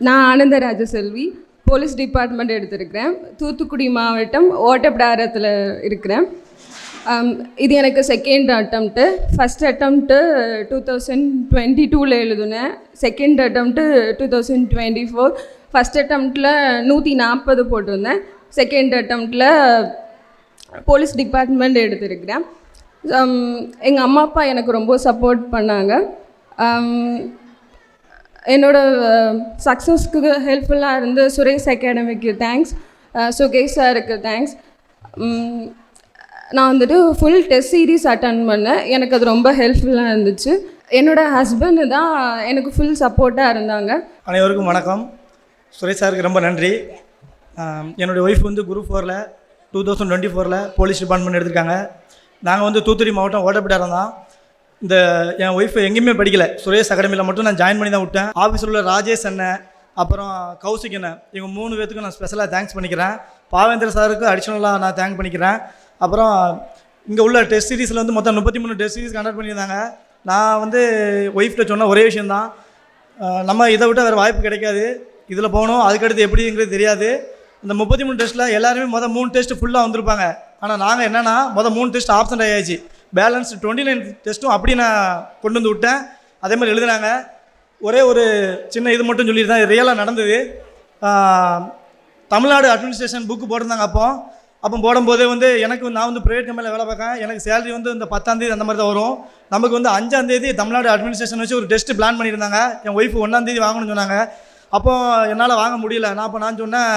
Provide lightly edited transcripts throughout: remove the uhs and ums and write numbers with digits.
நான் ஆனந்தராஜசெல்வி, police department எடுத்திருக்கிறேன். தூத்துக்குடி மாவட்டம் ஓட்டப்பிடாரத்தில் இருக்கிறேன். இது எனக்கு செகண்ட் அட்டம்ப்ட்டு. ஃபஸ்ட் அட்டம்ப்ட்டு 2022 எழுதுனேன். Second attempt 2024. ஃபஸ்ட் அட்டம்ப்டில் 140 போட்டிருந்தேன். செகண்ட் அட்டம்ப்டில் போலீஸ் டிபார்ட்மெண்ட் எடுத்திருக்கிறேன். எங்கள் அம்மா அப்பா எனக்கு ரொம்ப சப்போர்ட் பண்ணாங்க. என்னோட சக்ஸஸ்க்கு ஹெல்ப்ஃபுல்லாக இருந்து சுரேஷ் அகாடமிக்கு தேங்க்ஸ், சுகேஷ் சாருக்கு தேங்க்ஸ். நான் வந்துட்டு ஃபுல் டெஸ்ட் சீரீஸ் அட்டன் பண்ணேன். எனக்கு அது ரொம்ப ஹெல்ப்ஃபுல்லாக இருந்துச்சு. என்னோடய ஹஸ்பண்டு தான் எனக்கு ஃபுல் சப்போர்ட்டாக இருந்தாங்க. அனைவருக்கும் வணக்கம். சுரேஷ் சாருக்கு ரொம்ப நன்றி. என்னுடைய ஒய்ஃப் வந்து குரூப் 4 2024 போலீஸ் டிபார்ட்மெண்ட் எடுத்திருக்காங்க. நாங்கள் வந்து தூத்துக்குடி மாவட்டம் ஓட்டப்பிடாரம் தான். என் ஒய்ஃப் எங்கேயுமே படிக்கலை, சுரேஷ் அகாடமியில் மட்டும் நான் ஜாயின் பண்ணி தான் விட்டேன். ஆஃபீஸில் உள்ள ராஜேஷ் அண்ணன், அப்புறம் கௌசிக் அண்ணன், இவங்க 3 பேத்துக்கும் நான் ஸ்பெஷலாக தேங்க்ஸ் பண்ணிக்கிறேன். பாவேந்திர சாருக்கு அடிஷ்னலாக நான் தேங்க் பண்ணிக்கிறேன். அப்புறம் இங்கே உள்ள டெஸ்ட் சீரீஸில் வந்து மொத்தம் 33 டெஸ்ட் சீரீஸ் கண்டக்ட் பண்ணியிருந்தாங்க. நான் வந்து ஒய்ஃப்கிட்ட சொன்ன ஒரே விஷயந்தான், நம்ம இதை விட்டால் வேறு வாய்ப்பு கிடைக்காது, இதில் போகணும், அதுக்கடுத்து எப்படிங்கிறது தெரியாது. இந்த 33 டெஸ்ட்டில் எல்லாருமே மொதல் 3 டெஸ்ட்டு ஃபுல்லாக வந்திருப்பாங்க. ஆனால் நாங்கள் என்னென்னா மொதல் 3 டெஸ்ட் ஆப்சண்ட் ஆகியாச்சு. பேலன்ஸ் 29 டெஸ்ட்டும் அப்படி நான் கொண்டு வந்து விட்டேன். அதே மாதிரி எழுதுனாங்க. ஒரே ஒரு சின்ன இது மட்டும் சொல்லிட்டு தான், ரியலாக நடந்தது. தமிழ்நாடு அட்மினிஸ்ட்ரேஷன் புக்கு போட்டிருந்தாங்க. அப்போ போடும்போதே வந்து எனக்கு நான் வந்து ப்ரைவேட் கம்பெனியில் வேலை பார்க்கேன். எனக்கு சேலரி வந்து இந்த 10ஆம் தேதி அந்த மாதிரி தான் வரும். நமக்கு வந்து 5ஆம் தேதி தமிழ்நாடு அட்மினிஸ்ட்ரேஷன் வச்சு ஒரு டெஸ்ட்டு பிளான் பண்ணியிருந்தாங்க. என் ஒய்ஃபு 1ஆம் தேதி வாங்கணும்னு சொன்னாங்க. அப்போது என்னால் வாங்க முடியல. நான் சொன்னேன்,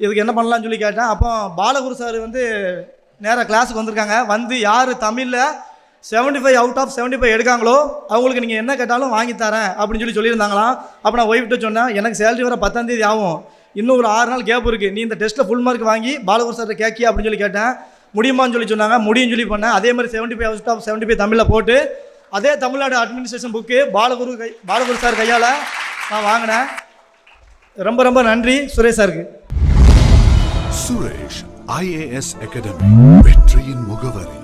இதுக்கு என்ன பண்ணலான்னு சொல்லி கேட்டேன். அப்போ பாலகுரு சார் வந்து நேராக கிளாஸுக்கு வந்திருக்காங்க. வந்து யார் தமிழில் 75 அவுட் ஆஃப் 75 எடுக்காங்களோ அவங்களுக்கு நீங்கள் என்ன கேட்டாலும் வாங்கித்தரேன் அப்படின்னு சொல்லியிருந்தாங்களாம். அப்போ நான் ஒய்ஃப்கிட்ட சொன்னேன், எனக்கு சேலரி வர 10ஆம் தேதி ஆகும், இன்னும் ஒரு 6 நாள் கேப் இருக்குது, நீ இந்த டெஸ்ட்டில் ஃபுல் மார்க் வாங்கி பாலகுரு சார்கிட்ட கேட்கி அப்படின்னு கேட்டேன். முடியுமான்னு சொன்னாங்க. முடியும்னு பண்ணேன். அதே மாதிரி 75 அவுட் ஆஃப் 75 தமிழில் போட்டு அதே Tamil Nadu administration book Balaguru sir கையால் நான் வாங்கினேன். ரொம்ப ரொம்ப நன்றி சுரேஷ் சாருக்கு. சுரேஷ் IAS அகாடமி, வெற்றியின் முகவரி.